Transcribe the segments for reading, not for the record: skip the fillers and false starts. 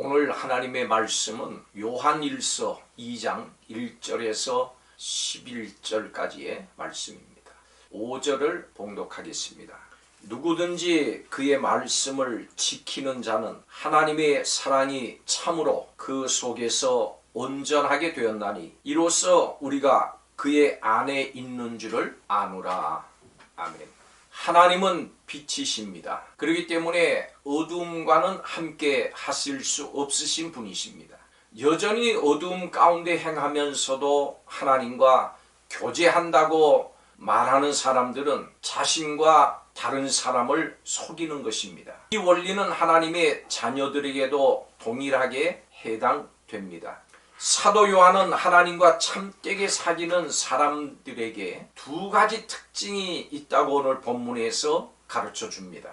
오늘 하나님의 말씀은 요한일서 2장 1절에서 11절까지의 말씀입니다. 5절을 봉독하겠습니다. 누구든지 그의 말씀을 지키는 자는 하나님의 사랑이 참으로 그 속에서 온전하게 되었나니 이로써 우리가 그의 안에 있는 줄을 아노라. 아멘. 하나님은 빛이십니다. 그렇기 때문에 어두움과는 함께 하실 수 없으신 분이십니다. 여전히 어두움 가운데 행하면서도 하나님과 교제한다고 말하는 사람들은 자신과 다른 사람을 속이는 것입니다. 이 원리는 하나님의 자녀들에게도 동일하게 해당됩니다. 사도 요한은 하나님과 참되게 사귀는 사람들에게 두 가지 특징이 있다고 오늘 본문에서 가르쳐 줍니다.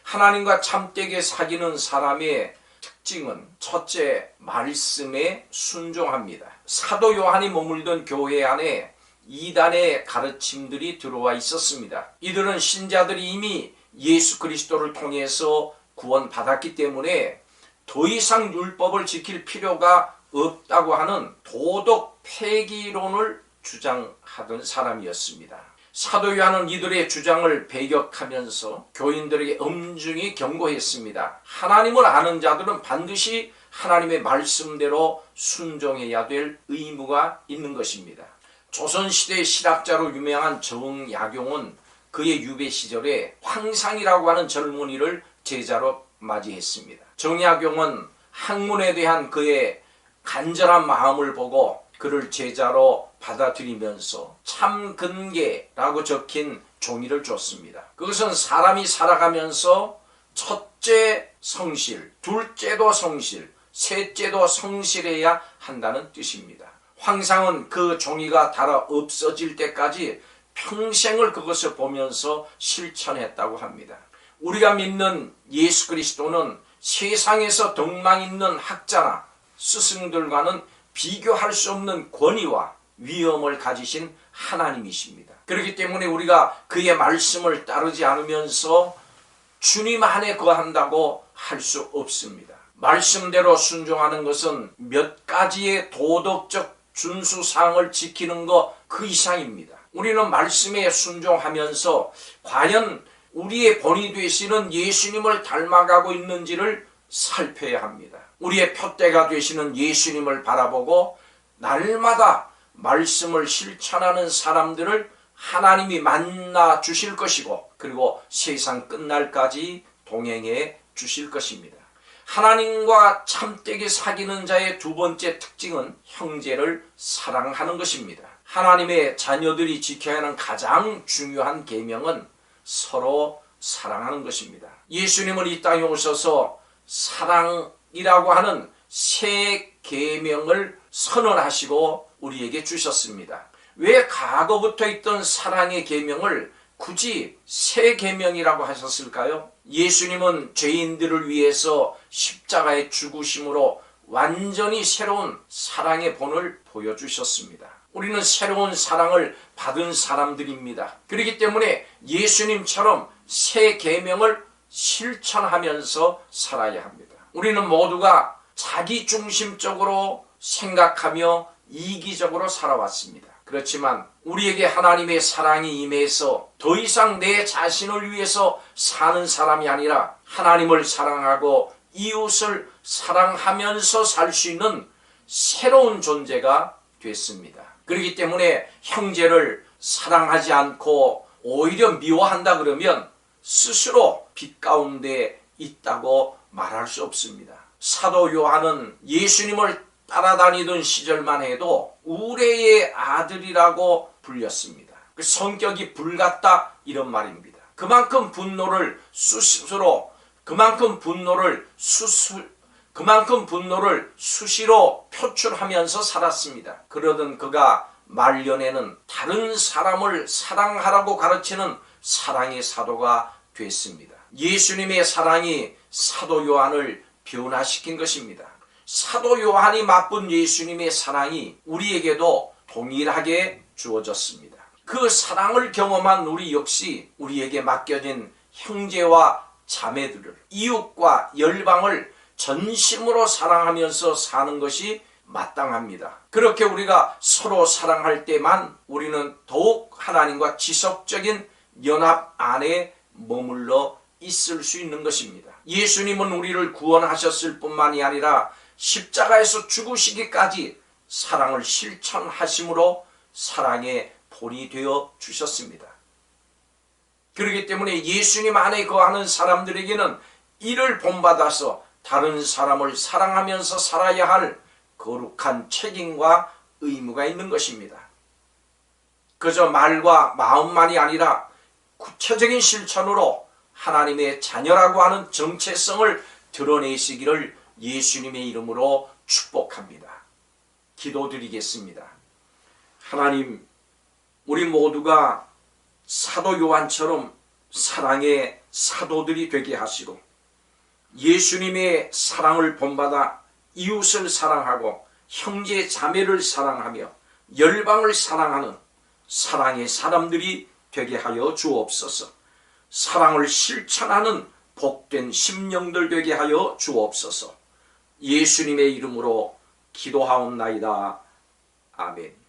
하나님과 참되게 사귀는 사람의 특징은 첫째, 말씀에 순종합니다. 사도 요한이 머물던 교회 안에 이단의 가르침들이 들어와 있었습니다. 이들은 신자들이 이미 예수 그리스도를 통해서 구원받았기 때문에 더 이상 율법을 지킬 필요가 없다고 하는 도덕 폐기론을 주장하던 사람이었습니다. 사도 요한은 이들의 주장을 배격하면서 교인들에게 엄중히 경고했습니다. 하나님을 아는 자들은 반드시 하나님의 말씀대로 순종해야 될 의무가 있는 것입니다. 조선시대의 신학자로 유명한 정약용은 그의 유배 시절에 황상이라고 하는 젊은이를 제자로 맞이했습니다. 정약용은 학문에 대한 그의 간절한 마음을 보고 그를 제자로 받아들이면서 참근계라고 적힌 종이를 줬습니다. 그것은 사람이 살아가면서 첫째 성실, 둘째도 성실, 셋째도 성실해야 한다는 뜻입니다. 황상은 그 종이가 닳아 없어질 때까지 평생을 그것을 보면서 실천했다고 합니다. 우리가 믿는 예수 그리스도는 세상에서 덕망 있는 학자나 스승들과는 비교할 수 없는 권위와 위엄을 가지신 하나님이십니다. 그렇기 때문에 우리가 그의 말씀을 따르지 않으면서 주님 안에 거한다고 할 수 없습니다. 말씀대로 순종하는 것은 몇 가지의 도덕적 준수사항을 지키는 것 그 이상입니다. 우리는 말씀에 순종하면서 과연 우리의 본이 되시는 예수님을 닮아가고 있는지를 살펴야 합니다. 우리의 표대가 되시는 예수님을 바라보고 날마다 말씀을 실천하는 사람들을 하나님이 만나 주실 것이고 그리고 세상 끝날까지 동행해 주실 것입니다. 하나님과 참되게 사귀는 자의 두 번째 특징은 형제를 사랑하는 것입니다. 하나님의 자녀들이 지켜야 하는 가장 중요한 계명은 서로 사랑하는 것입니다. 예수님은 이 땅에 오셔서 사랑이라고 하는 새 계명을 선언하시고 우리에게 주셨습니다. 왜 과거부터 있던 사랑의 계명을 굳이 새 계명이라고 하셨을까요? 예수님은 죄인들을 위해서 십자가에 죽으심으로 완전히 새로운 사랑의 본을 보여주셨습니다. 우리는 새로운 사랑을 받은 사람들입니다. 그렇기 때문에 예수님처럼 새 계명을 실천하면서 살아야 합니다. 우리는 모두가 자기중심적으로 생각하며 이기적으로 살아왔습니다. 그렇지만 우리에게 하나님의 사랑이 임해서 더 이상 내 자신을 위해서 사는 사람이 아니라 하나님을 사랑하고 이웃을 사랑하면서 살 수 있는 새로운 존재가 됐습니다. 그렇기 때문에 형제를 사랑하지 않고 오히려 미워한다 그러면 스스로 빛 가운데 있다고 말할 수 없습니다. 사도 요한은 예수님을 따라다니던 시절만 해도 우레의 아들이라고 불렸습니다. 그 성격이 불같다 이런 말입니다. 그만큼 분노를 수시로 표출하면서 살았습니다. 그러던 그가 말년에는 다른 사람을 사랑하라고 가르치는 사랑의 사도가 됐습니다. 예수님의 사랑이 사도 요한을 변화시킨 것입니다. 사도 요한이 맛본 예수님의 사랑이 우리에게도 동일하게 주어졌습니다. 그 사랑을 경험한 우리 역시 우리에게 맡겨진 형제와 자매들을, 이웃과 열방을 전심으로 사랑하면서 사는 것이 마땅합니다. 그렇게 우리가 서로 사랑할 때만 우리는 더욱 하나님과 지속적인 연합 안에 머물러 있을 수 있는 것입니다. 예수님은 우리를 구원하셨을 뿐만이 아니라 십자가에서 죽으시기까지 사랑을 실천하심으로 사랑의 본이 되어 주셨습니다. 그렇기 때문에 예수님 안에 거하는 사람들에게는 이를 본받아서 다른 사람을 사랑하면서 살아야 할 거룩한 책임과 의무가 있는 것입니다. 그저 말과 마음만이 아니라 구체적인 실천으로 하나님의 자녀라고 하는 정체성을 드러내시기를 예수님의 이름으로 축복합니다. 기도드리겠습니다. 하나님, 우리 모두가 사도 요한처럼 사랑의 사도들이 되게 하시고 예수님의 사랑을 본받아 이웃을 사랑하고 형제 자매를 사랑하며 열방을 사랑하는 사랑의 사람들이 되게 하여 주옵소서. 사랑을 실천하는 복된 심령들 되게 하여 주옵소서. 예수님의 이름으로 기도하옵나이다. 아멘.